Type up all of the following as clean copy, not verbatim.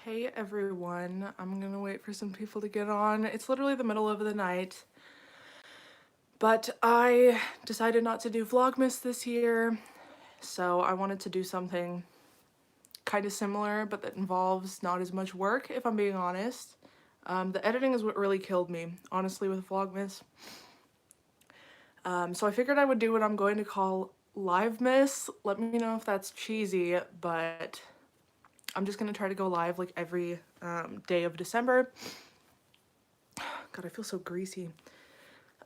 Hey everyone, I'm gonna wait for some people to get on. It's literally the middle of the night, but I decided not to do Vlogmas this year, so I wanted to do something kind of similar, but that involves not as much work, if I'm being honest. The editing is what really killed me, honestly, with Vlogmas. So I figured I would do what I'm going to call livemas. Let me know if that's cheesy, but I'm just gonna try to go live like every day of December. God, I feel so greasy.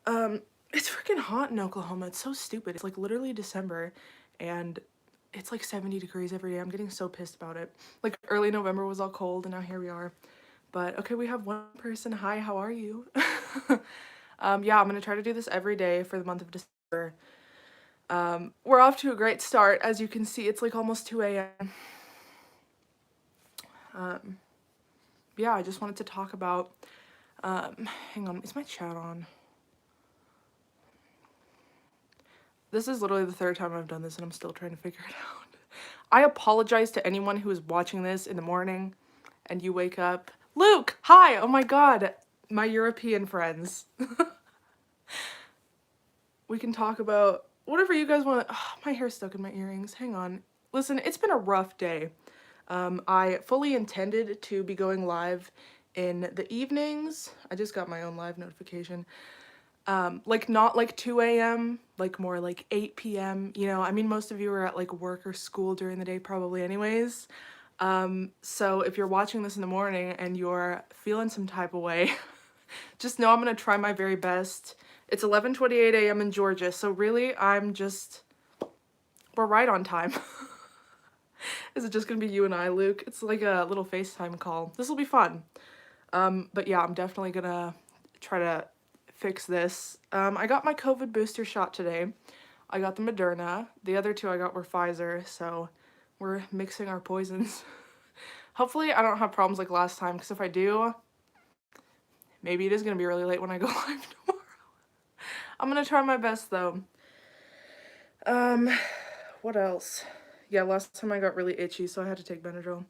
It's freaking hot in Oklahoma. It's so stupid. It's like literally December and it's like 70 degrees every day. I'm getting so pissed about it. Like early November was all cold and now here we are. But okay, we have one person. Hi, how are you? Yeah, I'm gonna try to do this every day for the month of December. We're off to a great start. As you can see, it's like almost 2 a.m. Yeah, I just wanted to talk about, hang on, is my chat on? This is literally the third time I've done this and I'm still trying to figure it out. I apologize to anyone who is watching this in the morning and you wake up. Luke, hi! Oh my god, my European friends. We can talk about whatever you guys want. Oh, my hair's stuck in my earrings. Hang on. Listen, it's been a rough day. I fully intended to be going live in the evenings. I just got my own live notification. Like not like 2 a.m., like more like 8 p.m. You know, I mean, most of you are at like work or school during the day probably anyways. So if you're watching this in the morning and you're feeling some type of way, just know I'm gonna try my very best. It's 11:28 a.m. in Georgia, so really we're right on time. Is it just gonna be you and I, Luke? It's like a little FaceTime call. This will be fun. But yeah, I'm definitely gonna try to fix this. I got my COVID booster shot today. I got the Moderna. The other two I got were Pfizer, so we're mixing our poisons. Hopefully I don't have problems like last time, because if I do, maybe it is gonna be really late when I go live tomorrow. I'm gonna try my best though. What else? Yeah, last time I got really itchy, so I had to take Benadryl.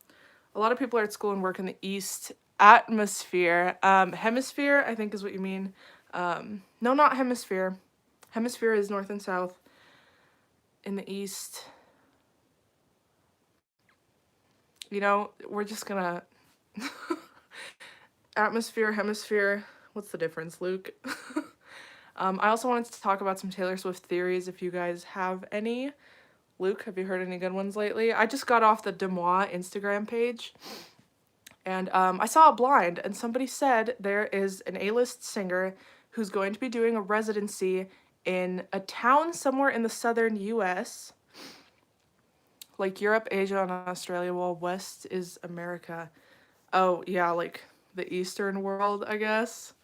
A lot of people are at school and work in the East atmosphere. Hemisphere, I think is what you mean. No, not hemisphere. Hemisphere is north and south. In the East, you know, we're just gonna... Atmosphere, hemisphere, what's the difference, Luke? I also wanted to talk about some Taylor Swift theories if you guys have any. Luke, have you heard any good ones lately? I just got off the Demois Instagram page and I saw a blind and somebody said there is an A-list singer who's going to be doing a residency in a town somewhere in the southern US. Like Europe, Asia, and Australia, while West is America. Oh, yeah, like the Eastern world, I guess.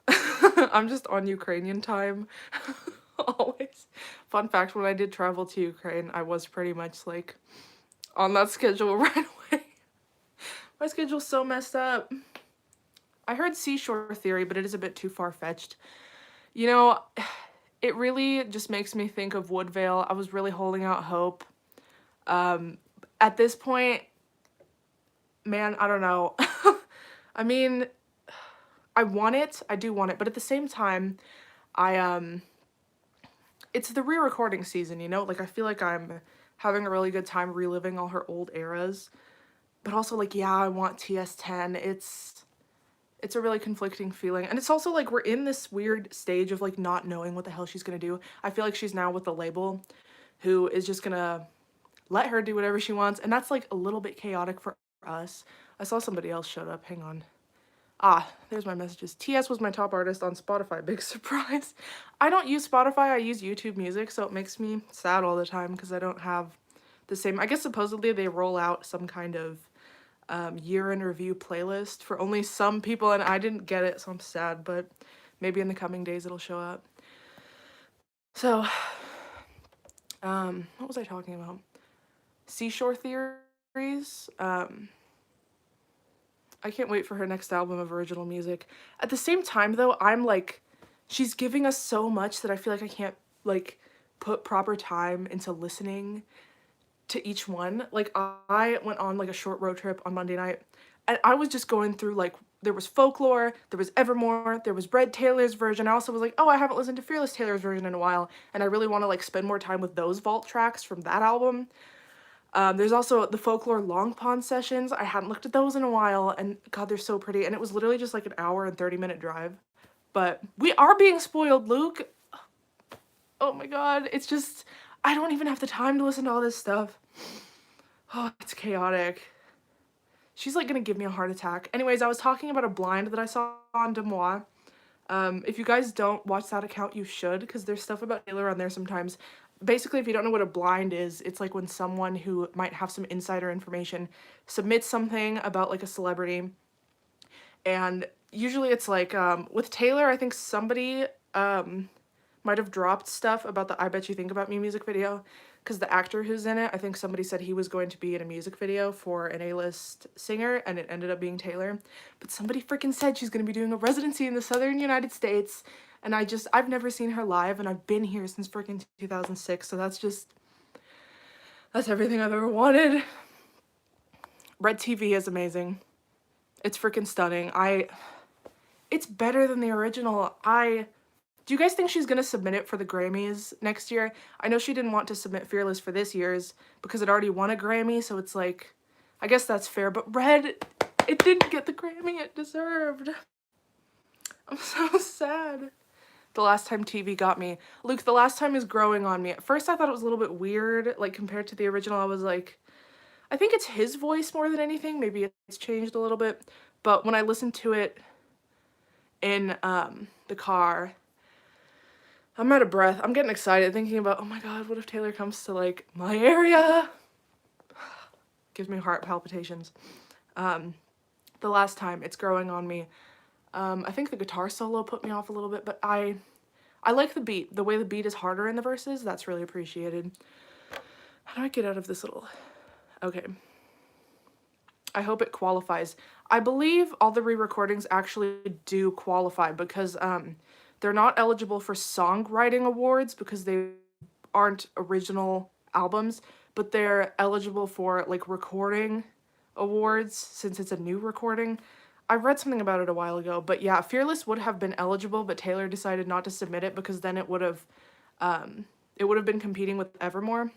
I'm just on Ukrainian time. Always. Fun fact, when I did travel to Ukraine, I was pretty much like on that schedule right away. My schedule's so messed up. I heard seashore theory, but it is a bit too far-fetched. You know, it really just makes me think of Woodvale. I was really holding out hope. At this point, man, I don't know. I mean, I want it. I do want it. But at the same time, it's the re-recording season, you know? Like, I feel like I'm having a really good time reliving all her old eras. But also, like, yeah, I want TS10. It's a really conflicting feeling. And it's also, like, we're in this weird stage of, like, not knowing what the hell she's gonna do. I feel like she's now with the label who is just gonna let her do whatever she wants. And that's, like, a little bit chaotic for us. I saw somebody else showed up. Hang on. Ah, there's my messages. TS was my top artist on Spotify. Big surprise. I don't use Spotify. I use YouTube Music, so it makes me sad all the time because I don't have the same... I guess supposedly they roll out some kind of year in review playlist for only some people, and I didn't get it, so I'm sad, but maybe in the coming days it'll show up. So, what was I talking about? Seashore theories. I can't wait for her next album of original music. At the same time, though, I'm like, she's giving us so much that I feel like I can't, like, put proper time into listening to each one. Like, I went on, like, a short road trip on Monday night, And I was just going through, like, there was Folklore, there was Evermore, there was Red Taylor's version. I also was like, oh, I haven't listened to Fearless Taylor's version in a while, and I really want to, like, spend more time with those vault tracks from that album. There's also the Folklore Long Pond sessions. I hadn't looked at those in a while, and God, they're so pretty. And it was literally just like an hour and 30-minute drive. But we are being spoiled, Luke. Oh my God, it's just, I don't even have the time to listen to all this stuff. Oh, it's chaotic. She's like gonna give me a heart attack. Anyways, I was talking about a blind that I saw on Demois. If you guys don't watch that account, you should, because there's stuff about Taylor on there sometimes. Basically, if you don't know what a blind is, it's like when someone who might have some insider information submits something about like a celebrity. And usually it's like, with Taylor, I think somebody might have dropped stuff about the I Bet You Think About Me music video, because the actor who's in it, I think somebody said he was going to be in a music video for an A-list singer, and it ended up being Taylor. But somebody freaking said she's going to be doing a residency in the southern United States, and I've never seen her live, and I've been here since freaking 2006, so that's everything I've ever wanted. Red TV is amazing. It's freaking stunning. It's better than the original. Do you guys think she's gonna submit it for the Grammys next year? I know she didn't want to submit Fearless for this year's because it already won a Grammy, so it's like, I guess that's fair, but Red, it didn't get the Grammy it deserved. I'm so sad. The Last Time TV Got Me. Luke, The Last Time is growing on me. At first I thought it was a little bit weird, like compared to the original. I was like, I think it's his voice more than anything. Maybe it's changed a little bit, but when I listened to it in the car, I'm out of breath. I'm getting excited thinking about, oh my God, what if Taylor comes to like my area? Gives me heart palpitations. The Last Time, it's growing on me. I think the guitar solo put me off a little bit, but I like the beat. The way the beat is harder in the verses, that's really appreciated. How do I get out of this little... Okay. I hope it qualifies. I believe all the re-recordings actually do qualify because they're not eligible for songwriting awards because they aren't original albums, but they're eligible for like recording awards since it's a new recording. I read something about it a while ago, but yeah, Fearless would have been eligible, but Taylor decided not to submit it because then it would have been competing with Evermore.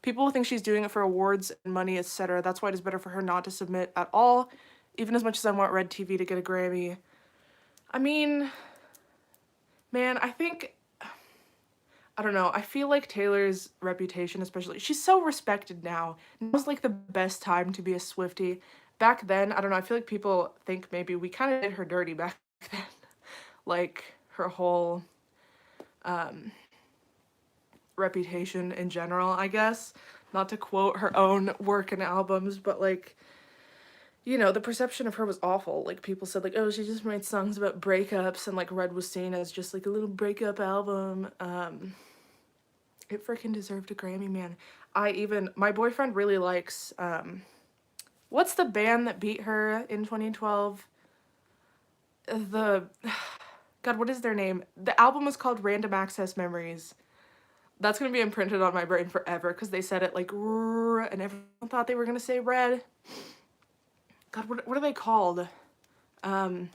People think she's doing it for awards and money, etc. That's why it is better for her not to submit at all, even as much as I want Red TV to get a Grammy. I mean, man, I don't know, I feel like Taylor's reputation especially, she's so respected now. Now's like the best time to be a Swiftie. Back then, I don't know, I feel like people think maybe we kind of did her dirty back then. Like, her whole reputation in general, I guess. Not to quote her own work and albums, but like, you know, the perception of her was awful. Like, people said, like, oh, she just made songs about breakups, and, like, Red was seen as just, like, a little breakup album. It freaking deserved a Grammy, man. My boyfriend really likes, what's the band that beat her in 2012? God, what is their name? The album was called Random Access Memories. That's gonna be imprinted on my brain forever, because they said it, like, and everyone thought they were gonna say Red. God, what are they called? God,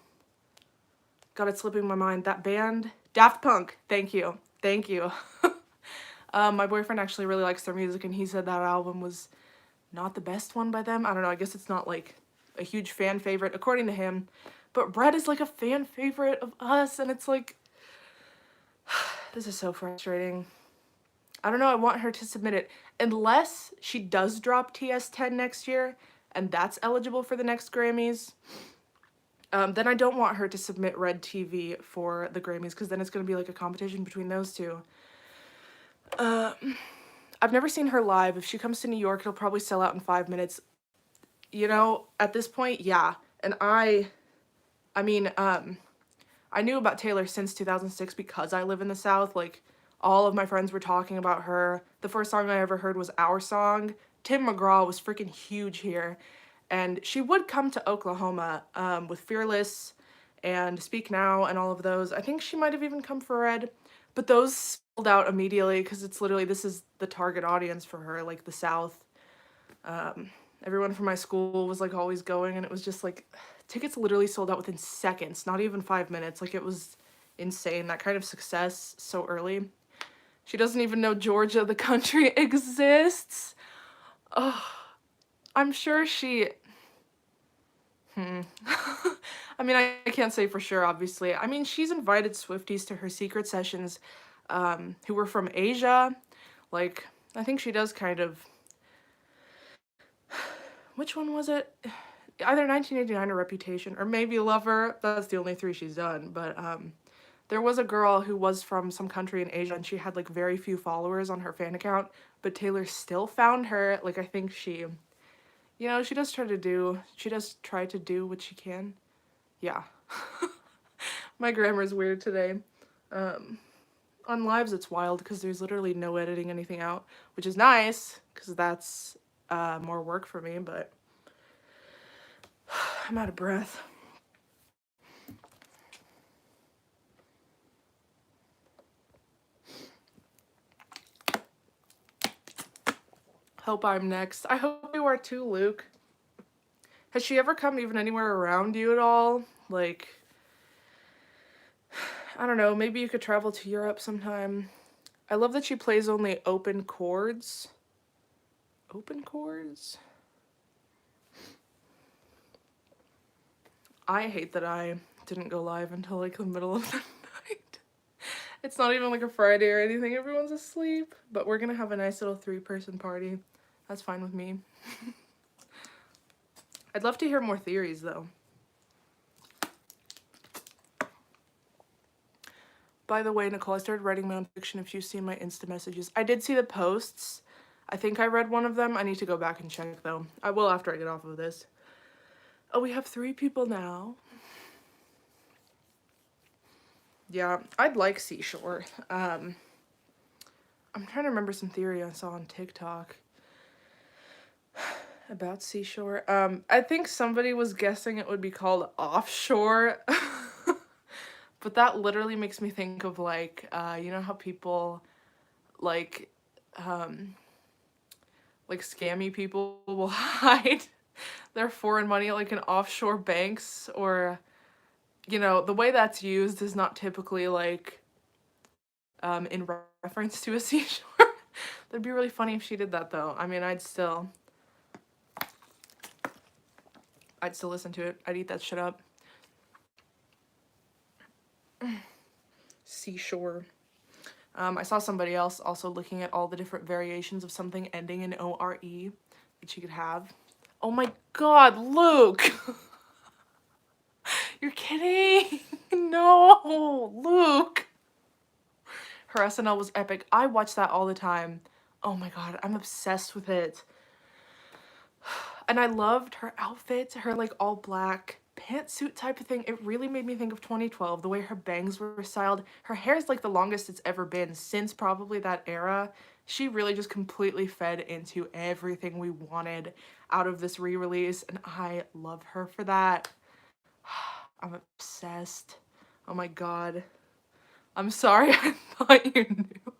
it's slipping my mind. That band? Daft Punk. Thank you. Thank you. My boyfriend actually really likes their music, and he said that album was not the best one by them. I don't know, I guess it's not, like, a huge fan favorite, according to him. But Red is, like, a fan favorite of us, and it's, like... This is so frustrating. I don't know, I want her to submit it. Unless she does drop TS10 next year, and that's eligible for the next Grammys, then I don't want her to submit Red TV for the Grammys, because then it's going to be like a competition between those two. I've never seen her live. If she comes to New York, it'll probably sell out in 5 minutes. You know, at this point, yeah. And I knew about Taylor since 2006 because I live in the South. Like, all of my friends were talking about her. The first song I ever heard was Our Song. Tim McGraw was freaking huge here. And she would come to Oklahoma with Fearless and Speak Now and all of those. I think she might have even come for Red. But those sold out immediately because it's literally, this is the target audience for her, like the South. Everyone from my school was like always going, and it was just like tickets literally sold out within seconds, not even 5 minutes. Like it was insane, that kind of success so early. She doesn't even know Georgia, the country, exists. Oh, I'm sure she... I mean, I can't say for sure, obviously. I mean, she's invited Swifties to her secret sessions who were from Asia. Like, I think she does kind of... Which one was it? Either 1989 or Reputation, or maybe Lover. That's the only 3 she's done. But there was a girl who was from some country in Asia, and she had like very few followers on her fan account. But Taylor still found her. Like, I think she... You know, she does try to do what she can. Yeah. My grammar's weird today. On lives, it's wild because there's literally no editing anything out, which is nice because that's more work for me, but I'm out of breath. Hope I'm next. I hope you are too, Luke. Has she ever come even anywhere around you at all? Like, I don't know, maybe you could travel to Europe sometime. I love that she plays only open chords. Open chords? I hate that I didn't go live until like the middle of the night. It's not even like a Friday or anything. Everyone's asleep. But we're gonna have a nice little 3-person party. That's fine with me. I'd love to hear more theories though. By the way, Nicole, I started writing my own fiction if you've seen my Insta messages. I did see the posts. I think I read one of them. I need to go back and check though. I will after I get off of this. Oh, we have 3 people now. Yeah, I'd like Seashore. I'm trying to remember some theory I saw on TikTok about Seashore. I think somebody was guessing it would be called Offshore. But that literally makes me think of like, you know how people like scammy people will hide their foreign money at like an offshore banks, or, you know, the way that's used is not typically like in reference to a seashore. That'd be really funny if she did that though. I mean, I'd still listen to it. I'd eat that shit up. Seashore. I saw somebody else also looking at all the different variations of something ending in O-R-E that you could have. Oh my god, Luke! You're kidding! No, Luke! Her SNL was epic. I watch that all the time. Oh my god, I'm obsessed with it. And I loved her outfit, her like all black pantsuit type of thing. It really made me think of 2012, the way her bangs were styled. Her hair is like the longest it's ever been since probably that era. She really just completely fed into everything we wanted out of this re-release, and I love her for that. I'm obsessed. Oh my god. I'm sorry, I thought you knew.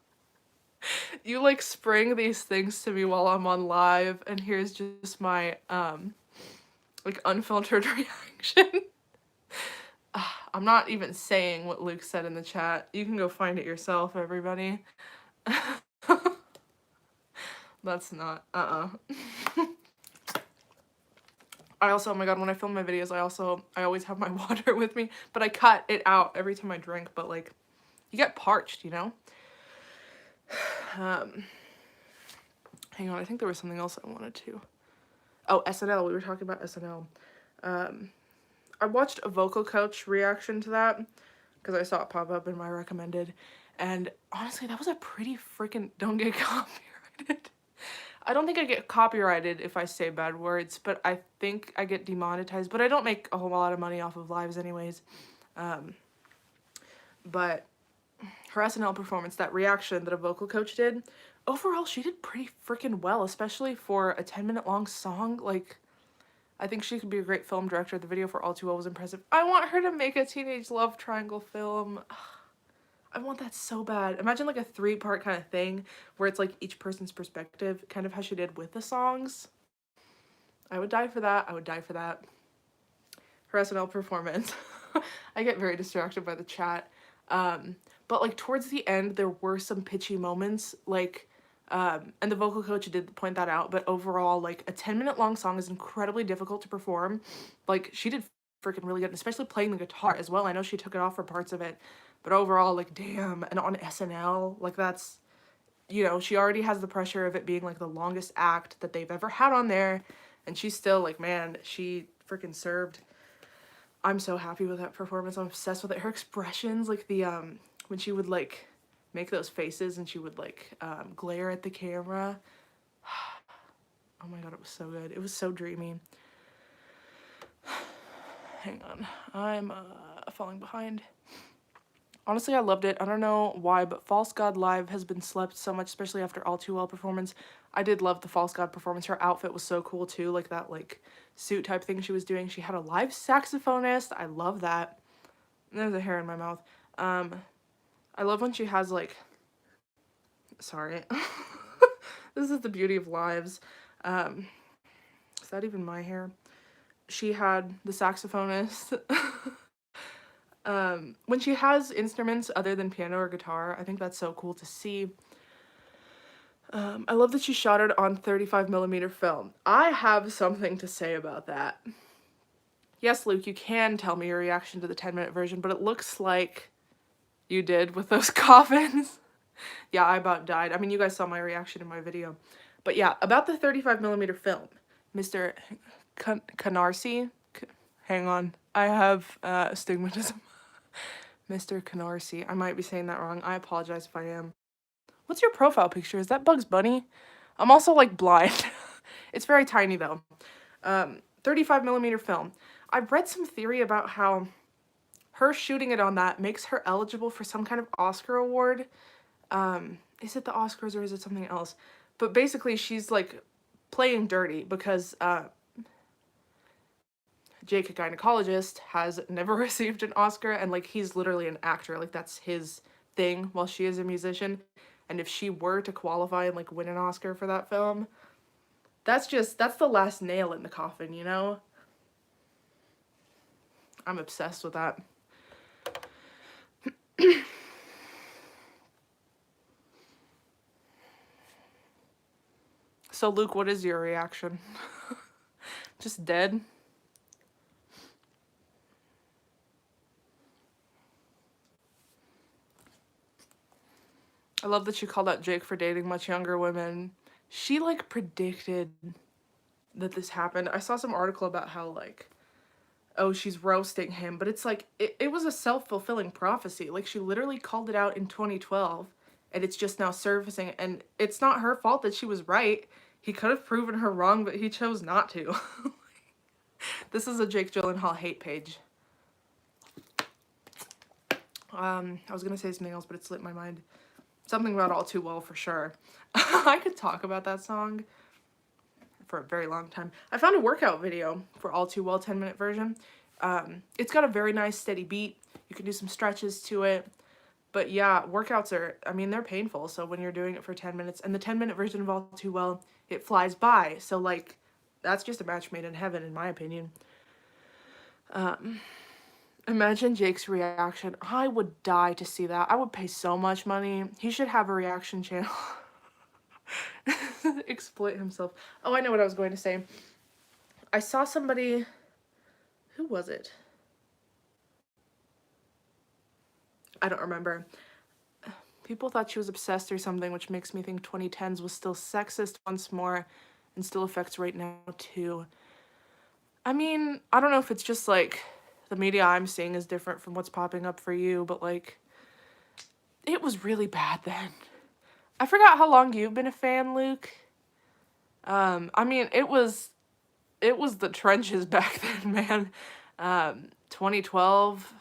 You like spring these things to me while I'm on live, and here's just my like unfiltered reaction. I'm not even saying what Luke said in the chat. You can go find it yourself, everybody. That's not I also, oh my god, when I film my videos, I always have my water with me, but I cut it out every time I drink. But like, you get parched, you know. Hang on, I think there was something else I wanted to. Oh, SNL. We were talking about SNL. I watched a vocal coach reaction to that because I saw it pop up in my recommended, and honestly, that was a pretty freaking... Don't get copyrighted. I don't think I get copyrighted if I say bad words, but I think I get demonetized. But I don't make a whole lot of money off of lives anyways. But her SNL performance, that reaction that a vocal coach did, overall, she did pretty freaking well, especially for a 10-minute long song. Like, I think she could be a great film director. The video for All Too Well was impressive. I want her to make a teenage love triangle film. I want that so bad. Imagine like a 3-part kind of thing where it's like each person's perspective, kind of how she did with the songs. I would die for that. I would die for that. Her Snl performance. I get very distracted by the chat. But like towards the end, there were some pitchy moments, like, and the vocal coach did point that out, but overall, like, a 10-minute long song is incredibly difficult to perform. Like, she did freaking really good, and especially playing the guitar as well. I know she took it off for parts of it, but overall, like, damn, and on SNL, like, that's, you know, she already has the pressure of it being, like, the longest act that they've ever had on there, and she's still, like, man, she freaking served. I'm so happy with that performance. I'm obsessed with it. Her expressions, like the when she would like make those faces and she would like glare at the camera. Oh my god, it was so good. It was so dreamy. Hang on. I'm falling behind. Honestly, I loved it. I don't know why, but False God Live has been slept so much, especially after All Too Well performance. I did love the False God performance. Her outfit was so cool too, like that like suit type thing she was doing. She had a live saxophonist. I love that. There's a hair in my mouth. I love when she has like, sorry. This is the beauty of lives. Is that even my hair? She had the saxophonist. When she has instruments other than piano or guitar, I think that's so cool to see. I love that she shot it on 35mm film. I have something to say about that. Yes, Luke, you can tell me your reaction to the 10-minute version, but it looks like you did with those coffins. Yeah, I about died. I mean, you guys saw my reaction in my video. But yeah, about the 35mm film, Mr. Canarsie. Hang on. I have astigmatism. Mr. Canarsie. I might be saying that wrong. I apologize if I am. What's your profile picture? Is that Bugs Bunny? I'm also, like, blind. It's very tiny, though. 35mm film. I've read some theory about how her shooting it on that makes her eligible for some kind of Oscar award. Is it the Oscars or is it something else? But basically, she's, like, playing dirty because, Jake, a gynecologist, has never received an Oscar, and, like, he's literally an actor. Like, that's his thing while she is a musician. And if she were to qualify and, like, win an Oscar for that film, that's the last nail in the coffin, you know? I'm obsessed with that. So, Luke, what is your reaction? Just dead? I love that she called out Jake for dating much younger women. She, like, predicted that this happened. I saw some article about how, like, oh, she's roasting him. But it's, like, it was a self-fulfilling prophecy. Like, she literally called it out in 2012. And it's just now surfacing. And it's not her fault that she was right. He could have proven her wrong, but he chose not to. This is a Jake Gyllenhaal hate page. I was going to say something else, but it slipped my mind. Something about All Too Well for sure. I could talk about that song for a very long time. I found a workout video for All Too Well 10-minute version. It's got a very nice steady beat. You can do some stretches to it. But yeah, workouts are, I mean, they're painful. So when you're doing it for 10 minutes, and the 10-minute version of All Too Well, it flies by. So like, that's just a match made in heaven, in my opinion. Imagine Jake's reaction. I would die to see that. I would pay so much money. He should have a reaction channel. Exploit himself. Oh, I know what I was going to say. I saw somebody... Who was it? I don't remember. People thought she was obsessed or something, which makes me think 2010s was still sexist once more and still affects right now, too. I mean, I don't know if it's just, like... The media I'm seeing is different from what's popping up for you, but, like, it was really bad then. I forgot how long you've been a fan, Luke. I mean, it was the trenches back then, man. 2012,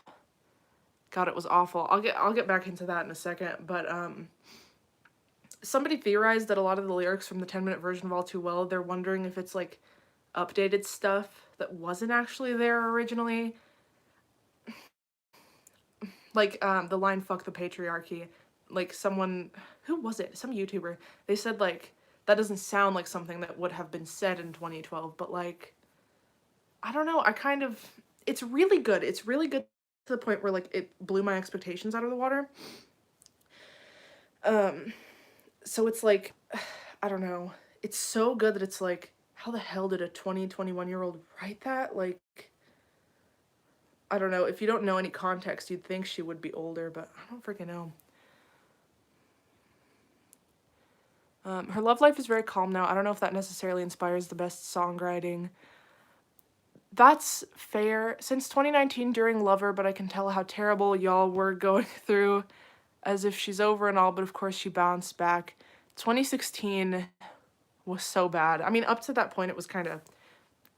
God, it was awful. I'll get back into that in a second, but, somebody theorized that a lot of the lyrics from the 10-minute version of All Too Well, they're wondering if it's, like, updated stuff that wasn't actually there originally. Like, the line, fuck the patriarchy, like, someone, who was it? Some YouTuber. They said, like, that doesn't sound like something that would have been said in 2012, but like, I don't know, I kind of, it's really good. It's really good to the point where like it blew my expectations out of the water. So it's like, I don't know. It's so good that it's like, how the hell did a 21-year-old write that? Like, I don't know. If you don't know any context, you'd think she would be older, but I don't freaking know. Her love life is very calm now. I don't know if that necessarily inspires the best songwriting. That's fair. Since 2019 during Lover, but I can tell how terrible y'all were going through, as if she's over and all, but of course she bounced back. 2016 was so bad. I mean, up to that point, it was kind of,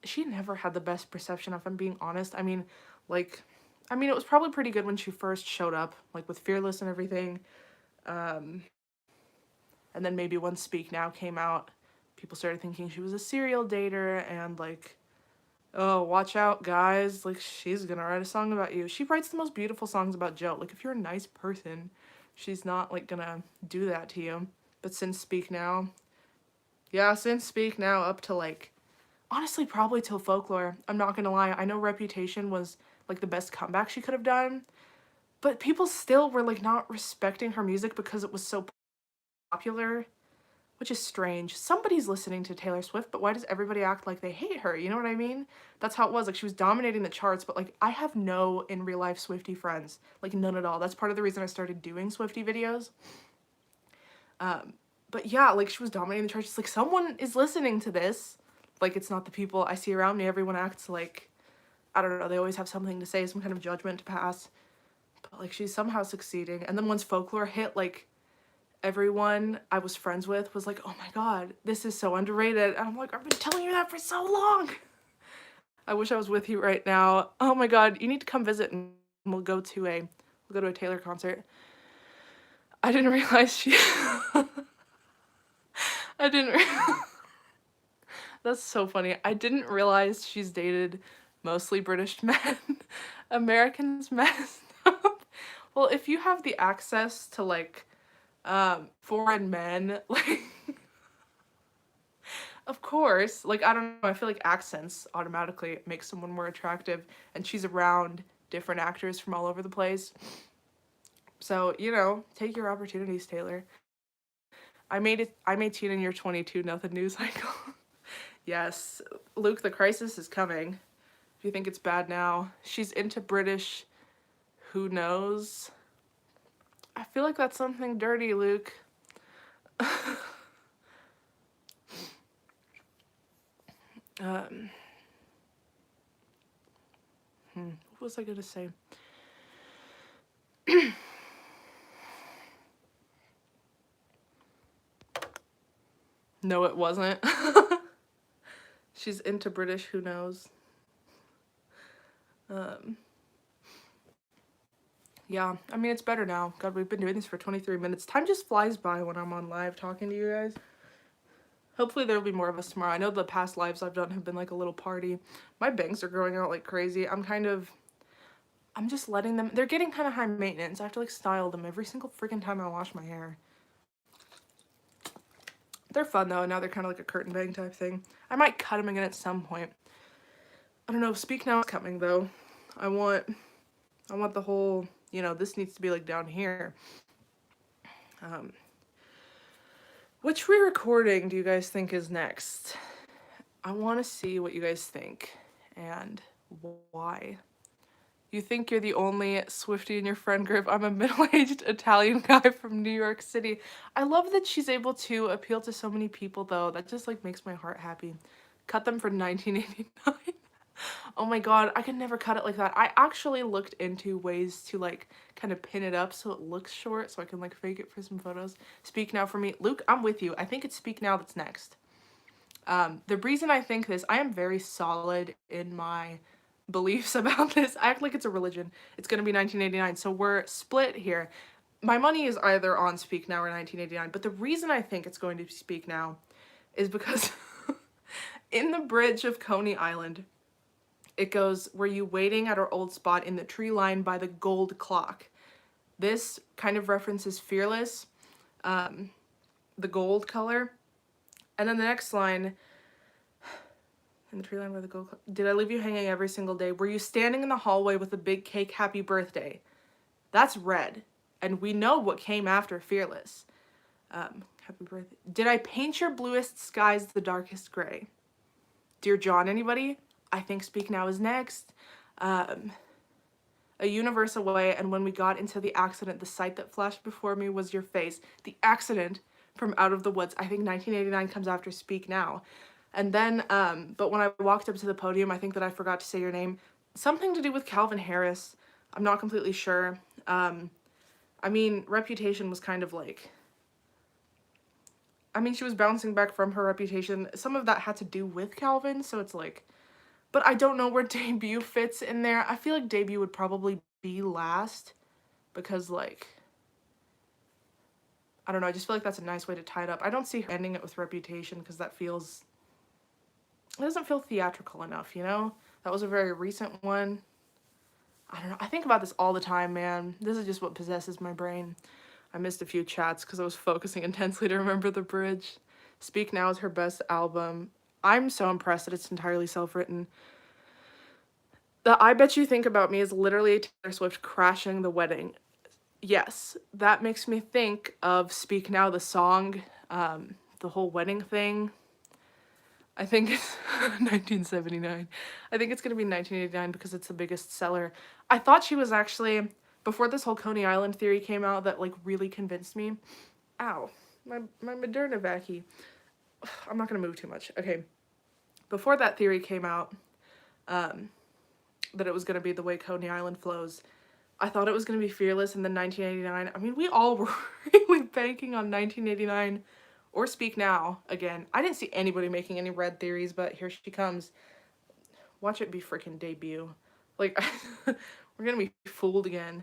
she never had the best perception, if I'm being honest. I mean, like, it was probably pretty good when she first showed up, like with Fearless and everything. And then maybe once Speak Now came out, people started thinking she was a serial dater and like, oh, watch out, guys. Like, she's gonna write a song about you. She writes the most beautiful songs about Joe. Like, if you're a nice person, she's not, like, gonna do that to you. But since Speak Now, yeah, since Speak Now up to, like, honestly, probably till Folklore. I'm not gonna lie. I know Reputation was, like, the best comeback she could have done. But people still were, like, not respecting her music because it was so popular. Which is strange. Somebody's listening to Taylor Swift, but why does everybody act like they hate her? You know what I mean? That's how it was. Like, she was dominating the charts, but, like, I have no in real life Swiftie friends. Like, none at all. That's part of the reason I started doing Swiftie videos. But yeah, like, she was dominating the charts. It's like, someone is listening to this. Like, it's not the people I see around me. Everyone acts like, I don't know, they always have something to say, some kind of judgment to pass. But, like, she's somehow succeeding. And then once Folklore hit, like, everyone I was friends with was like, oh my god, this is so underrated. And I'm like, I've been telling you that for so long. I wish I was with you right now. Oh my god, you need to come visit and we'll go to a Taylor concert. I didn't realize she I didn't That's so funny. I didn't realize she's dated mostly British men. Americans messed up. Well, if you have the access to like foreign men, like, of course, like, I don't know, I feel like accents automatically make someone more attractive, and she's around different actors from all over the place. So, you know, take your opportunities, Taylor. I made teen in year 22, nothing new cycle. Yes, Luke, the crisis is coming. If you think it's bad now. She's into British, who knows? I feel like that's something dirty, Luke. What was I gonna say? No, it wasn't. She's into British, who knows? Yeah, I mean, it's better now. God, we've been doing this for 23 minutes. Time just flies by when I'm on live talking to you guys. Hopefully there'll be more of us tomorrow. I know the past lives I've done have been like a little party. My bangs are growing out like crazy. I'm just letting them, they're getting kind of high maintenance. I have to like style them every single freaking time I wash my hair. They're fun though, now they're kind of like a curtain bang type thing. I might cut them again at some point. I don't know, Speak Now is coming though. I want the whole, you know, this needs to be like down here. Which re-recording do you guys think is next? I want to see what you guys think and why. You think you're the only Swiftie in your friend group? I'm a middle-aged Italian guy from New York City. I love that she's able to appeal to so many people though. That just like makes my heart happy. Cut them for $19.89. Oh my god, I could never cut it like that. I actually looked into ways to like kind of pin it up so it looks short so I can like fake it for some photos. Speak Now for me. Luke, I'm with you. I think it's Speak Now that's next. The reason I think this, I am very solid in my beliefs about this. I act like it's a religion. It's gonna be 1989, so we're split here. My money is either on Speak Now or 1989, but the reason I think it's going to be Speak Now is because in the bridge of Coney Island, it goes, were you waiting at our old spot in the tree line by the gold clock? This kind of references Fearless, the gold color. And then the next line, in the tree line by the gold, did I leave you hanging every single day? Were you standing in the hallway with a big cake, happy birthday? That's Red. And we know what came after Fearless. Happy birthday. Did I paint your bluest skies the darkest gray? Dear John, anybody? I think Speak Now is next. A universe away, and when we got into the accident, the sight that flashed before me was your face. The accident from Out of the Woods. I think 1989 comes after Speak Now. And then, but when I walked up to the podium, I think that I forgot to say your name. Something to do with Calvin Harris. I'm not completely sure. I mean, Reputation was kind of like, I mean, she was bouncing back from her Reputation. Some of that had to do with Calvin, so it's like, but I don't know where Debut fits in there. I feel like Debut would probably be last because, like, I don't know, I just feel like that's a nice way to tie it up. I don't see her ending it with Reputation because that feels, it doesn't feel theatrical enough, you know? That was a very recent one. I don't know. I think about this all the time, man. This is just what possesses my brain. I missed a few chats because I was focusing intensely to remember the bridge. Speak Now is her best album. I'm so impressed that it's entirely self-written. The I Bet You Think About Me is literally Taylor Swift crashing the wedding. Yes, that makes me think of Speak Now, the song, the whole wedding thing. I think it's 1979. I think it's going to be 1989 because it's the biggest seller. I thought she was actually, before this whole Coney Island theory came out that, like, really convinced me. Ow, my Moderna vacky. I'm not going to move too much. Okay. Before that theory came out, that it was going to be the way Coney Island flows, I thought it was going to be Fearless and then 1989. I mean, we all were really banking on 1989 or Speak Now again. I didn't see anybody making any Red theories, but here she comes. Watch it be freaking Debut. Like, we're going to be fooled again.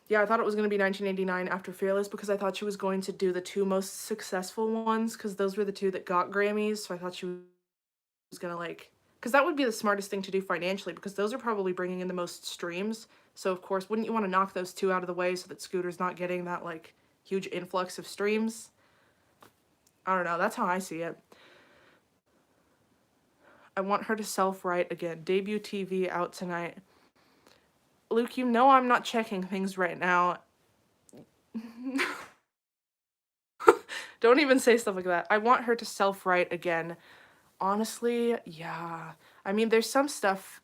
Yeah, I thought it was going to be 1989 after Fearless because I thought she was going to do the two most successful ones because those were the two that got Grammys. So I thought she was going to, like, because that would be the smartest thing to do financially because those are probably bringing in the most streams. So, of course, wouldn't you want to knock those two out of the way so that Scooter's not getting that, like, huge influx of streams? I don't know. That's how I see it. I want her to self-write again. Debut TV out tonight. Luke, you know I'm not checking things right now. Don't even say stuff like that. I want her to self-write again. Honestly, yeah. I mean, there's some stuff.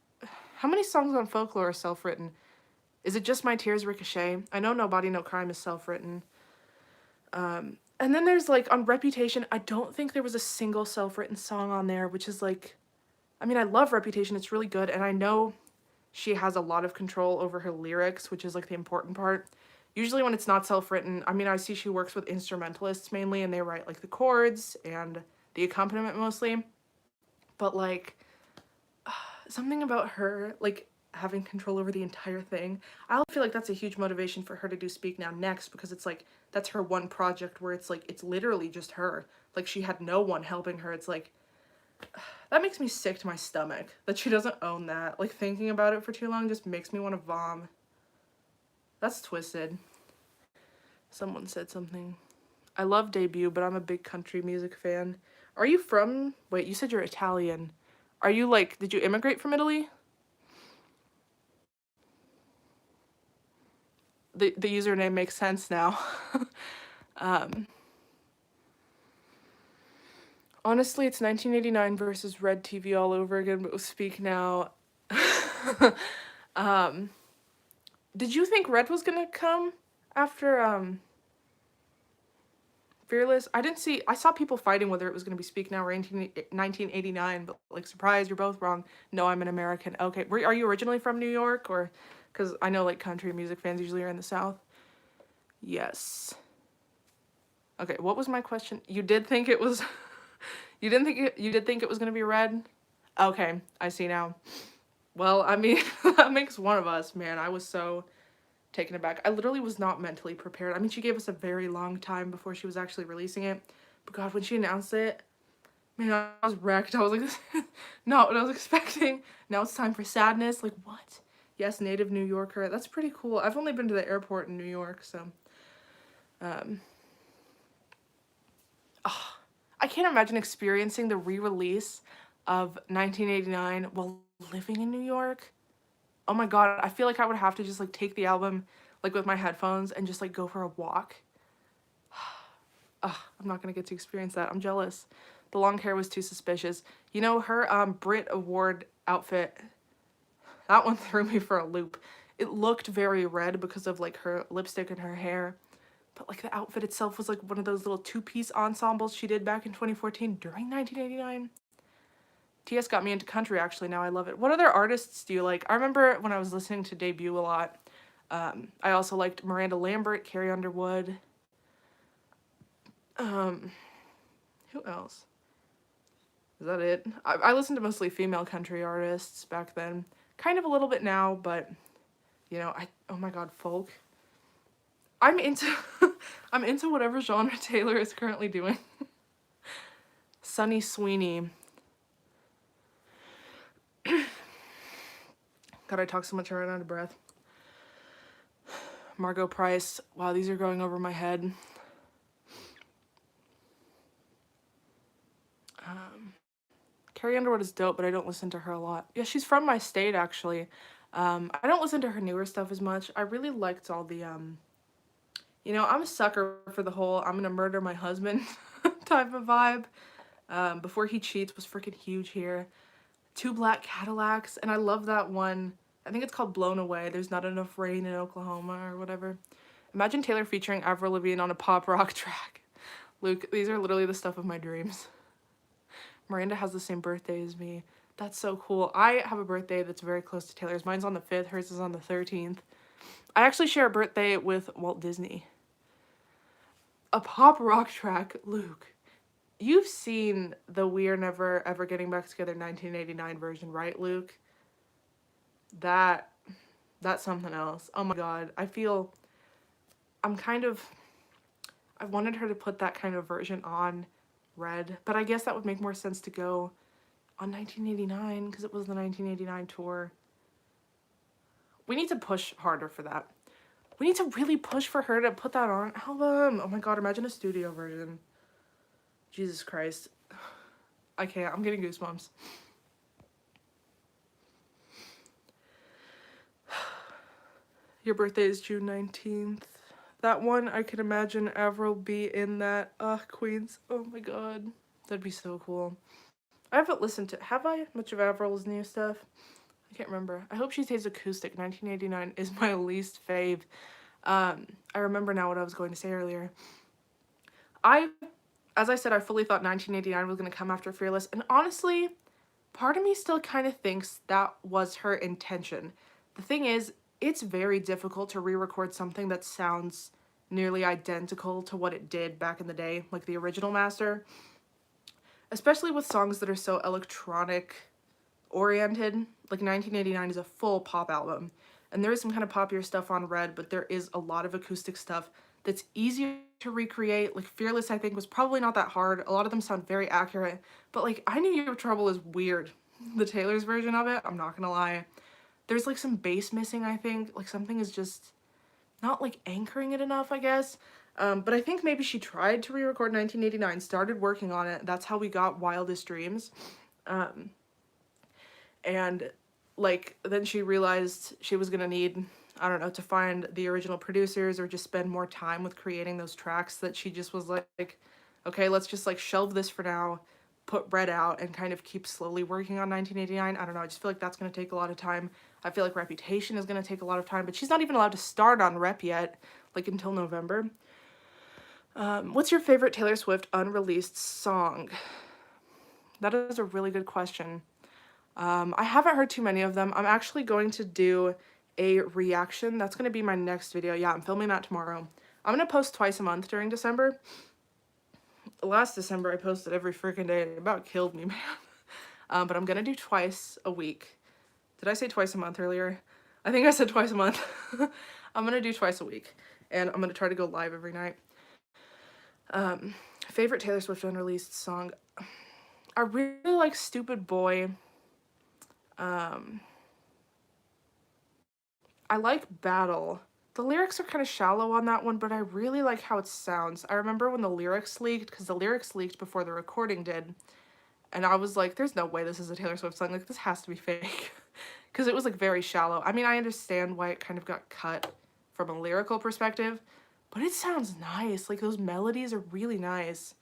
How many songs on Folklore are self-written? Is it just My Tears Ricochet? I know Nobody No Crime is self-written. And then there's, like, on Reputation, I don't think there was a single self-written song on there, which is, like, I mean, I love Reputation. It's really good, and I know she has a lot of control over her lyrics, which is, like, the important part. Usually when it's not self-written, I mean, I see she works with instrumentalists mainly, and they write, like, the chords and the accompaniment mostly. But, like, something about her, like, having control over the entire thing, I feel like that's a huge motivation for her to do Speak Now next, because it's, like, that's her one project where it's, like, it's literally just her. Like, she had no one helping her. It's, like, that makes me sick to my stomach, that she doesn't own that. Like, thinking about it for too long just makes me want to vom. That's twisted. Someone said something. I love Debut, but I'm a big country music fan. Are you from... Wait, you said you're Italian. Are you, like... Did you immigrate from Italy? The username makes sense now. Honestly, it's 1989 versus Red TV all over again, but with Speak Now. Did you think Red was gonna come after, Fearless? I saw people fighting whether it was gonna be Speak Now or 1989, but, like, surprise, you're both wrong. No, I'm an American. Okay, are you originally from New York, or, because I know, like, country music fans usually are in the South. Yes. Okay, what was my question? You did think it was, you did think it was gonna be Red? Okay, I see now. Well, I mean, that makes one of us, man. I was so taken aback. I literally was not mentally prepared. I mean, she gave us a very long time before she was actually releasing it. But God, when she announced it, man, I was wrecked. I was like, not what I was expecting. Now it's time for Sadness. Like, what? Yes, native New Yorker. That's pretty cool. I've only been to the airport in New York, so. Oh, I can't imagine experiencing the re-release of 1989 while living in New York. Oh my god, I feel like I would have to just like take the album like with my headphones and just like go for a walk. Ugh, I'm not gonna get to experience that. I'm jealous. The long hair was too suspicious. You know, her Brit Award outfit, that one threw me for a loop. It looked very red because of like her lipstick and her hair. But like the outfit itself was like one of those little two-piece ensembles she did back in 2014 during 1989. TS got me into country actually, now I love it. What other artists do you like? I remember when I was listening to Debut a lot. I also liked Miranda Lambert, Carrie Underwood. Who else? Is that it? I listened to mostly female country artists back then. Kind of a little bit now, but you know, oh my god, folk. I'm into I'm into whatever genre Taylor is currently doing. Sunny Sweeney. God, I talk so much I run out of breath. Margot Price. Wow, these are going over my head. Carrie Underwood is dope, but I don't listen to her a lot. Yeah, she's from my state, actually. I don't listen to her newer stuff as much. I really liked all the, you know, I'm a sucker for the whole I'm gonna murder my husband type of vibe. Before He Cheats was freaking huge here. Two Black Cadillacs, and I love that one. I think it's called Blown Away. There's not enough rain in Oklahoma or whatever. Imagine Taylor featuring Avril Lavigne on a pop rock track. Luke, these are literally the stuff of my dreams. Miranda has the same birthday as me. That's so cool. I have a birthday that's very close to Taylor's. Mine's on the 5th, hers is on the 13th. I actually share a birthday with Walt Disney. A pop rock track, Luke. You've seen the We Are Never Ever Getting Back Together 1989 version, right, Luke? That's something else. Oh my god. I wanted her to put that kind of version on Red, but I guess that would make more sense to go on 1989 because it was the 1989 tour. We need to push harder for that. We need to really push for her to put that on an album. Oh my god, imagine a studio version. Jesus Christ. I can't. I'm getting goosebumps. Your birthday is June 19th. That one, I can imagine Avril be in that. Queens. Oh my god. That'd be so cool. I haven't listened to, have I? Much of Avril's new stuff? I can't remember. I hope she stays acoustic. 1989 is my least fave. I remember now what I was going to say earlier. As I said, I fully thought 1989 was going to come after Fearless. And honestly, part of me still kind of thinks that was her intention. The thing is, it's very difficult to re-record something that sounds nearly identical to what it did back in the day, like the original master. Especially with songs that are so electronic oriented. Like 1989 is a full pop album. And there is some kind of poppier stuff on Red, but there is a lot of acoustic stuff that's easier to recreate. Like Fearless, I think, was probably not that hard. A lot of them sound very accurate. But like I Knew You Were Trouble is weird. The Taylor's version of it, I'm not gonna lie. There's like some bass missing, I think. Like something is just not like anchoring it enough, I guess. But I think maybe she tried to re-record 1989, started working on it. That's how we got Wildest Dreams. And like then she realized she was gonna need, I don't know, to find the original producers or just spend more time with creating those tracks, that she just was like, okay, let's just like shelve this for now, put Red out, and kind of keep slowly working on 1989. I don't know, I just feel like that's gonna take a lot of time. I feel like Reputation is gonna take a lot of time, but she's not even allowed to start on Rep yet, like until November. What's your favorite Taylor Swift unreleased song? That is a really good question. I haven't heard too many of them. I'm actually going to do a reaction. That's going to be my next video. Yeah, I'm filming that tomorrow. I'm going to post twice a month during December. Last December, I posted every freaking day. It about killed me, man. But I'm going to do twice a week. Did I say twice a month earlier? I think I said twice a month. I'm going to do twice a week. And I'm going to try to go live every night. Favorite Taylor Swift unreleased song? I really like Stupid Boy. I like Battle. The lyrics are kind of shallow on that one, but I really like how it sounds. I remember when the lyrics leaked, because the lyrics leaked before the recording did, and I was like, there's no way this is a Taylor Swift song. Like, this has to be fake. Because it was, like, very shallow. I mean, I understand why it kind of got cut from a lyrical perspective, but it sounds nice. Like, those melodies are really nice.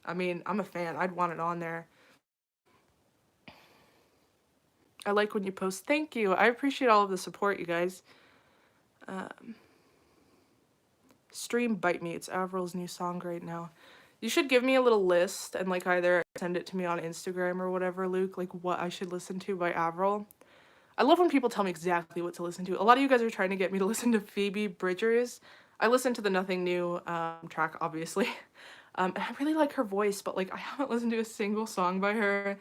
I mean, I'm a fan. I'd want it on there. I like when you post. Thank you. I appreciate all of the support, you guys. Stream Bite Me. It's Avril's new song right now. You should give me a little list and, like, either send it to me on Instagram or whatever, Luke, like, what I should listen to by Avril. I love when people tell me exactly what to listen to. A lot of you guys are trying to get me to listen to Phoebe Bridgers. I listened to the Nothing New track, obviously. And I really like her voice, but, like, I haven't listened to a single song by her.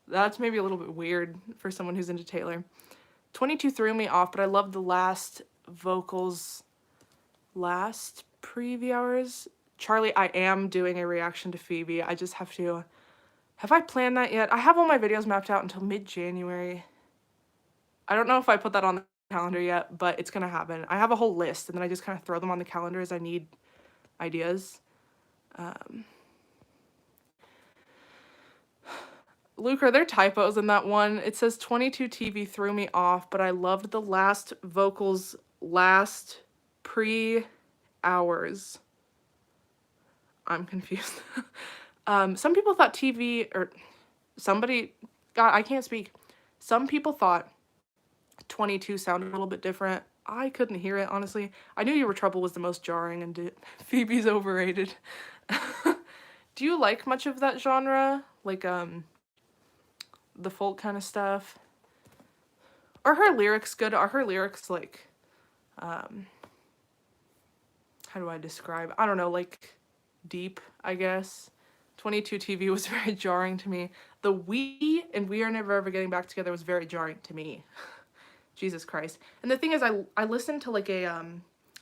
That's maybe a little bit weird for someone who's into Taylor. 22 threw me off, but I love the last vocals, last preview hours. Charlie, I am doing a reaction to Phoebe. I just have to... Have I planned that yet? I have all my videos mapped out until mid-January. I don't know if I put that on the calendar yet, but it's gonna happen. I have a whole list, and then I just kind of throw them on the calendar as I need ideas. Luke, are there typos in that one? It says 22 TV threw me off, but I loved the last vocals last pre-hours. I'm confused. Some people thought TV, or somebody, God, I can't speak. Some people thought 22 sounded a little bit different. I couldn't hear it, honestly. I knew You Were Trouble was the most jarring, and Phoebe's overrated. Do you like much of that genre? Like, the folk kind of stuff? Are her lyrics good? Are her lyrics, like, how do I describe? I don't know, like, deep, I guess. 22 TV was very jarring to me. The We and We Are Never Ever Getting Back Together was very jarring to me. Jesus Christ. And the thing is, I listened to, like, a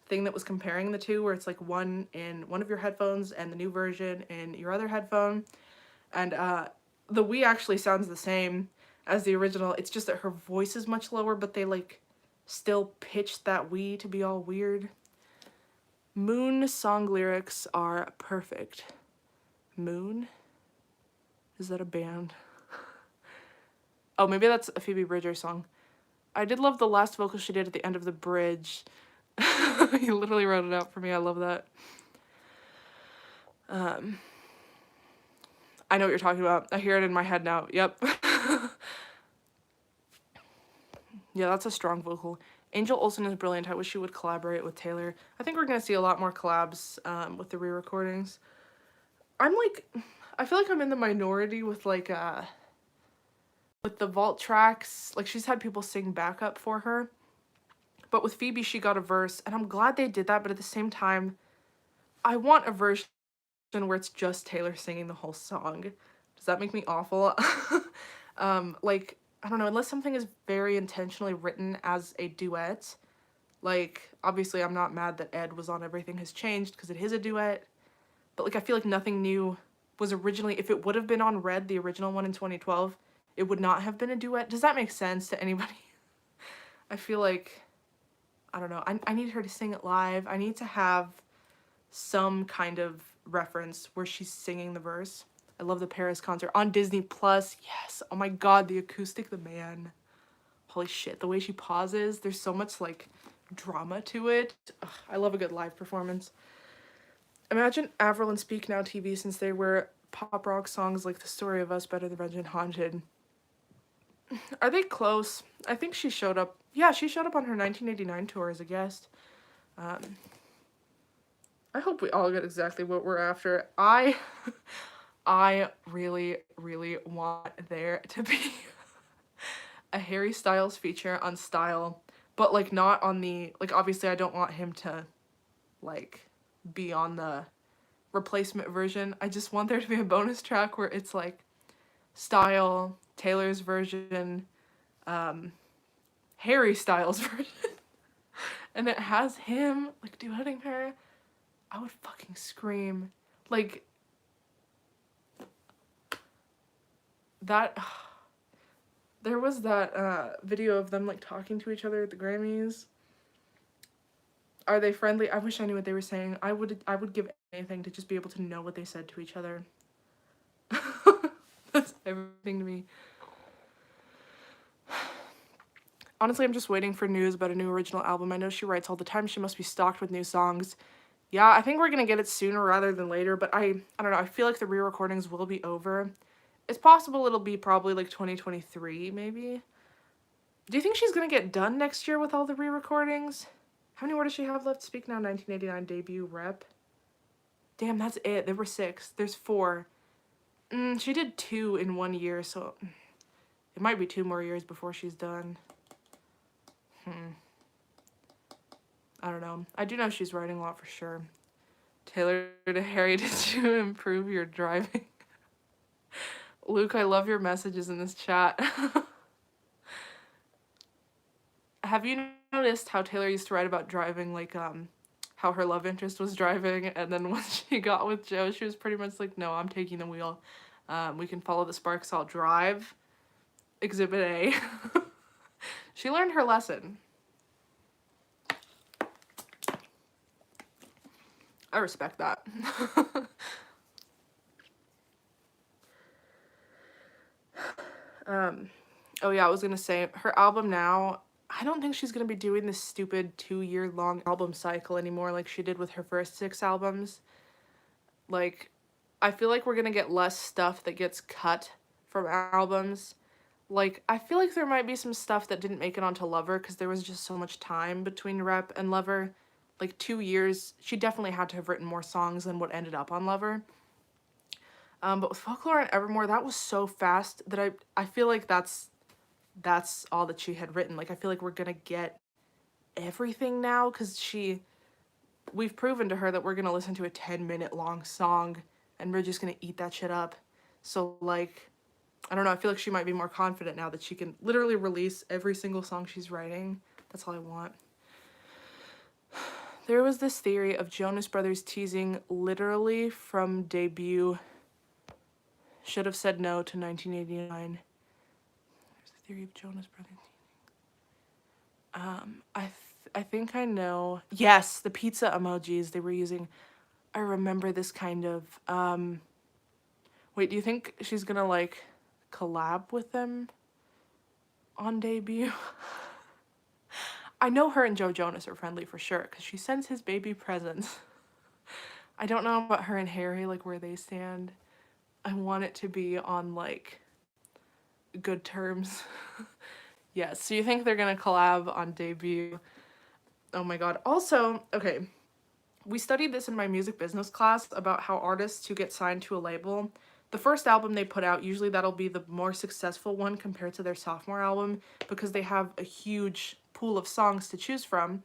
thing that was comparing the two, where it's, like, one in one of your headphones and the new version in your other headphone. And the We actually sounds the same as the original. It's just that her voice is much lower, but they, like, still pitched that We to be all weird. Moon song lyrics are perfect. Moon? Is that a band? Oh, maybe that's a Phoebe Bridgers song. I did love the last vocal she did at the end of the bridge. He literally wrote it out for me. I love that. I know what you're talking about. I hear it in my head now. Yep. Yeah, that's a strong vocal. Angel Olsen is brilliant. I wish she would collaborate with Taylor. I think we're going to see a lot more collabs with the re-recordings. I feel like I'm in the minority with, like, with the vault tracks. Like, she's had people sing backup for her. But with Phoebe, she got a verse, and I'm glad they did that, but at the same time, I want a version where it's just Taylor singing the whole song. Does that make me awful? Like, I don't know, unless something is very intentionally written as a duet. Like, obviously, I'm not mad that Ed was on Everything Has Changed, because it is a duet. But, like, I feel like Nothing New was originally, if it would have been on Red, the original one in 2012, it would not have been a duet. Does that make sense to anybody? I feel like, I don't know, I need her to sing it live. I need to have some kind of reference where she's singing the verse. I love the Paris concert on Disney Plus. Yes. Oh my God, the acoustic, the man. Holy shit, the way she pauses. There's so much, like, drama to it. Ugh, I love a good live performance. Imagine Avril and Speak Now TV, since they were pop rock songs like The Story of Us, Better the Revenge, and Haunted. Are they close? I think she showed up. Yeah, she showed up on her 1989 tour as a guest. I hope we all get exactly what we're after. I really, really want there to be a Harry Styles feature on Style, but, like, not on the, like, obviously I don't want him to, like, be on the replacement version. I just want there to be a bonus track where it's, like, Style, Taylor's version, Harry Styles version, and it has him, like, duetting her. I would fucking scream. Like, that, there was that video of them, like, talking to each other at the Grammys. Are they friendly? I wish I knew what they were saying. I would give anything to just be able to know what they said to each other. That's everything to me. Honestly, I'm just waiting for news about a new original album. I know she writes all the time. She must be stocked with new songs. Yeah, I think we're gonna get it sooner rather than later, but I don't know. I feel like the re-recordings will be over. It's possible it'll be probably like 2023, maybe. Do you think she's gonna get done next year with all the re-recordings? How many more does she have left? Speak Now 1989 debut rep. Damn, that's it. There were 6. There's 4. She did 2 in 1 year, so it might be 2 more years before she's done. I don't know. I do know she's writing a lot for sure. Taylor to Harry, did you improve your driving? Luke, I love your messages in this chat. Have you noticed how Taylor used to write about driving, like, how her love interest was driving, and then once she got with Joe, she was pretty much like, no, I'm taking the wheel. We can follow the sparks, I'll drive. Exhibit A. She learned her lesson. I respect that. Oh yeah, I was gonna say, her album now, I don't think she's gonna be doing this stupid 2-year-long album cycle anymore like she did with her first 6 albums. Like, I feel like we're gonna get less stuff that gets cut from albums. Like, I feel like there might be some stuff that didn't make it onto Lover because there was just so much time between Rep and Lover. Like, 2 years, she definitely had to have written more songs than what ended up on Lover. But with Folklore and Evermore, that was so fast that I feel like that's all that she had written. Like, I feel like we're gonna get everything now because we've proven to her that we're gonna listen to a 10-minute long song and we're just gonna eat that shit up. So, like, I don't know, I feel like she might be more confident now that she can literally release every single song she's writing. That's all I want. There was this theory of Jonas Brothers teasing literally from debut. Should have said no to 1989. There's a theory of Jonas Brothers teasing. I think I know. Yes, the pizza emojis they were using. I remember this kind of. Wait, do you think she's gonna, like, collab with them on debut? I know her and Joe Jonas are friendly for sure because she sends his baby presents. I don't know about her and Harry, like, where they stand. I want it to be on, like, good terms. Yes, so you think they're gonna collab on debut? Oh my god. Also, okay, we studied this in my music business class about how artists who get signed to a label, the first album they put out, usually that'll be the more successful one compared to their sophomore album because they have a huge pool of songs to choose from.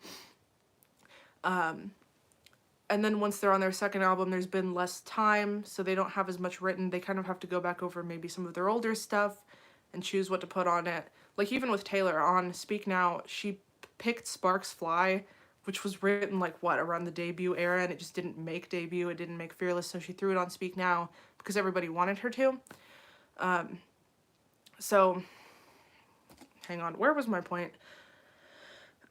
And then once they're on their second album, there's been less time, so they don't have as much written. They kind of have to go back over maybe some of their older stuff and choose what to put on it. Like, even with Taylor on Speak Now, she picked Sparks Fly, which was written, like, what, around the debut era, and it just didn't make debut. It didn't make Fearless, so she threw it on Speak Now because everybody wanted her to. So, hang on, where was my point?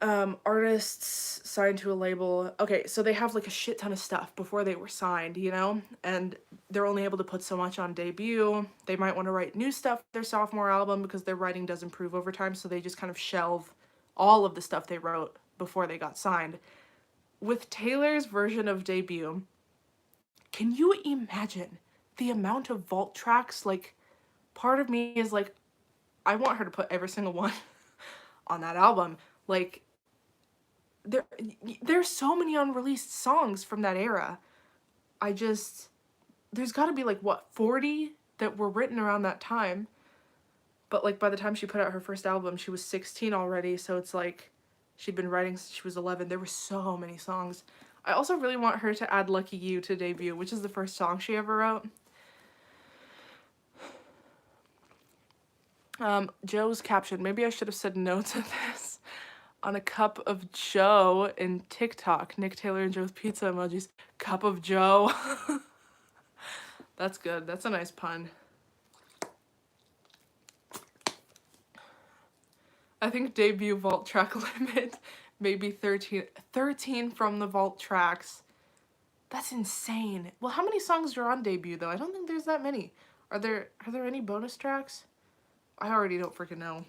Artists signed to a label. Okay, so they have, like, a shit ton of stuff before they were signed, you know? And they're only able to put so much on debut. They might want to write new stuff for their sophomore album because their writing does improve over time, so they just kind of shelve all of the stuff they wrote before they got signed. With Taylor's version of debut, can you imagine the amount of vault tracks? Like, part of me is like, I want her to put every single one on that album. Like, there's so many unreleased songs from that era. There's got to be, like, what, 40 that were written around that time. But, like, by the time she put out her first album, she was 16 already, so it's like she'd been writing since she was 11. There were so many songs. I also really want her to add Lucky You to debut, which is the first song she ever wrote. Joe's caption. Maybe I should have said no to this. On a cup of Joe in TikTok. Nick Taylor and Joe's pizza emojis. Cup of Joe. That's good. That's a nice pun. I think debut vault track limit maybe 13. 13 from the vault tracks. That's insane. Well, how many songs are on debut though? I don't think there's that many. Are there any bonus tracks? I already don't freaking know.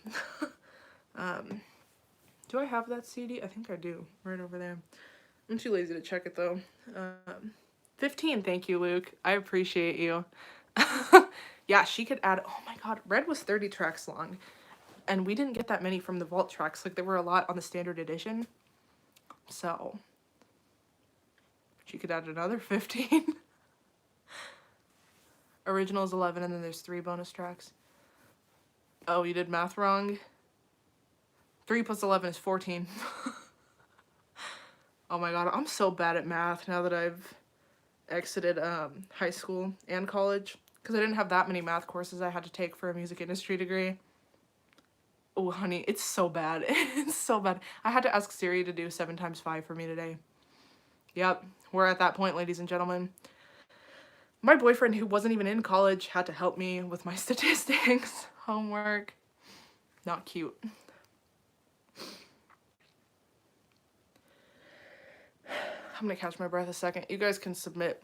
Do I have that CD? I think I do. Right over there. I'm too lazy to check it though. 15, thank you, Luke. I appreciate you. Yeah, she could add, oh my god, Red was 30 tracks long. And we didn't get that many from the vault tracks. Like, there were a lot on the standard edition. So, she could add another 15. Original is 11, and then there's 3 bonus tracks. Oh, you did math wrong? 3 plus 11 is 14. Oh my god, I'm so bad at math now that I've exited high school and college. Because I didn't have that many math courses I had to take for a music industry degree. Oh, honey, it's so bad. It's so bad. I had to ask Siri to do 7 times 5 for me today. Yep, we're at that point, ladies and gentlemen. My boyfriend, who wasn't even in college, had to help me with my statistics homework. Not cute. I'm gonna catch my breath a second. You guys can submit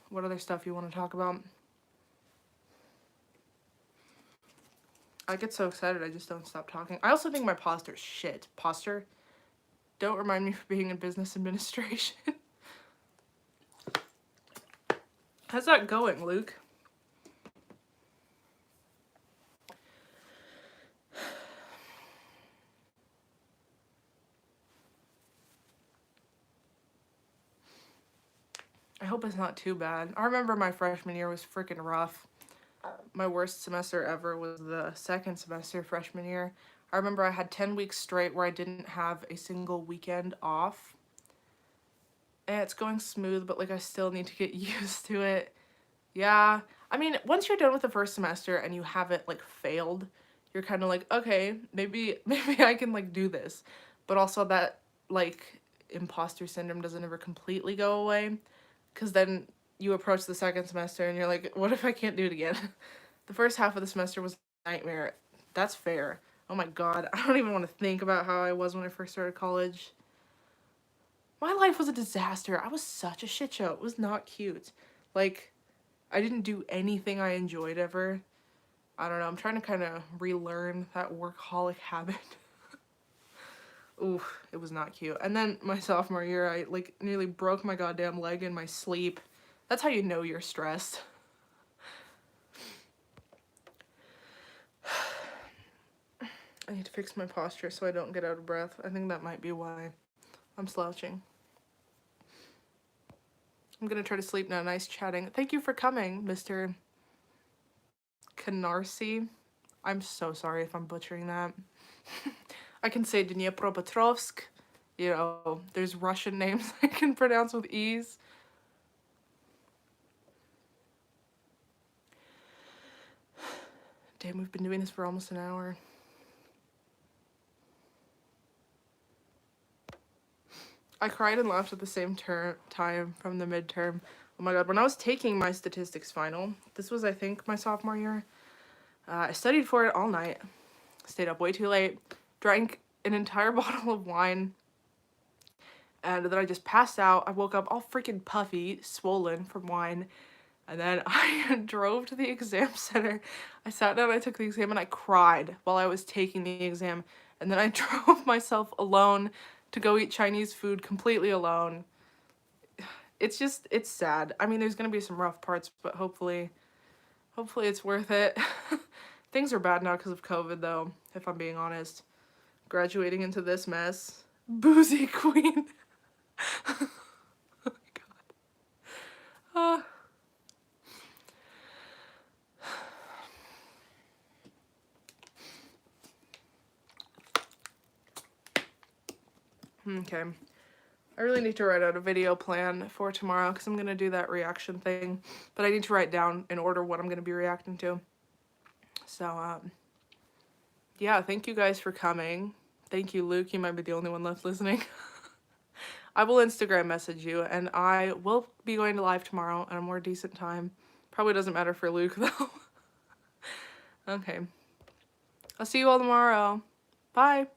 what other stuff you want to talk about. I get so excited, I just don't stop talking. I also think my posture's shit. Posture? Don't remind me for being in business administration. How's that going, Luke? I hope it's not too bad. I remember my freshman year was freaking rough. My worst semester ever was the second semester freshman year. I remember I had 10 weeks straight where I didn't have a single weekend off. And it's going smooth, but like I still need to get used to it. Yeah. I mean, once you're done with the first semester and you haven't like failed, you're kind of like, okay, maybe I can like do this. But also that like imposter syndrome doesn't ever completely go away, because then you approach the second semester and you're like, what if I can't do it again? The first half of the semester was a nightmare. That's fair. Oh my god, I don't even want to think about how I was when I first started college. My life was a disaster. I was such a shit show. It was not cute. Like, I didn't do anything I enjoyed ever. I don't know. I'm trying to kind of relearn that workaholic habit. Ooh, it was not cute. And then my sophomore year, I like nearly broke my goddamn leg in my sleep. That's how you know you're stressed. I need to fix my posture so I don't get out of breath. I think that might be why I'm slouching. I'm gonna try to sleep now. Nice chatting. Thank you for coming, Mr. Kanarsi. I'm so sorry if I'm butchering that. I can say Dnipropetrovsk. You know, there's Russian names I can pronounce with ease. Damn, we've been doing this for almost an hour. I cried and laughed at the same time from the midterm. Oh my god, when I was taking my statistics final, this was, I think, my sophomore year, I studied for it all night, stayed up way too late, drank an entire bottle of wine, and then I just passed out. I woke up all freaking puffy, swollen from wine, and then I drove to the exam center. I sat down, I took the exam, and I cried while I was taking the exam, and then I drove myself alone to go eat Chinese food completely alone. It's sad. I mean, there's gonna be some rough parts, but hopefully it's worth it. Things are bad now because of COVID, though, if I'm being honest. Graduating into this mess. Boozy queen. Oh my god. Okay. I really need to write out a video plan for tomorrow because I'm going to do that reaction thing. But I need to write down in order what I'm going to be reacting to. So, yeah, thank you guys for coming. Thank you, Luke. You might be the only one left listening. I will Instagram message you, and I will be going to live tomorrow at a more decent time. Probably doesn't matter for Luke, though. Okay. I'll see you all tomorrow. Bye.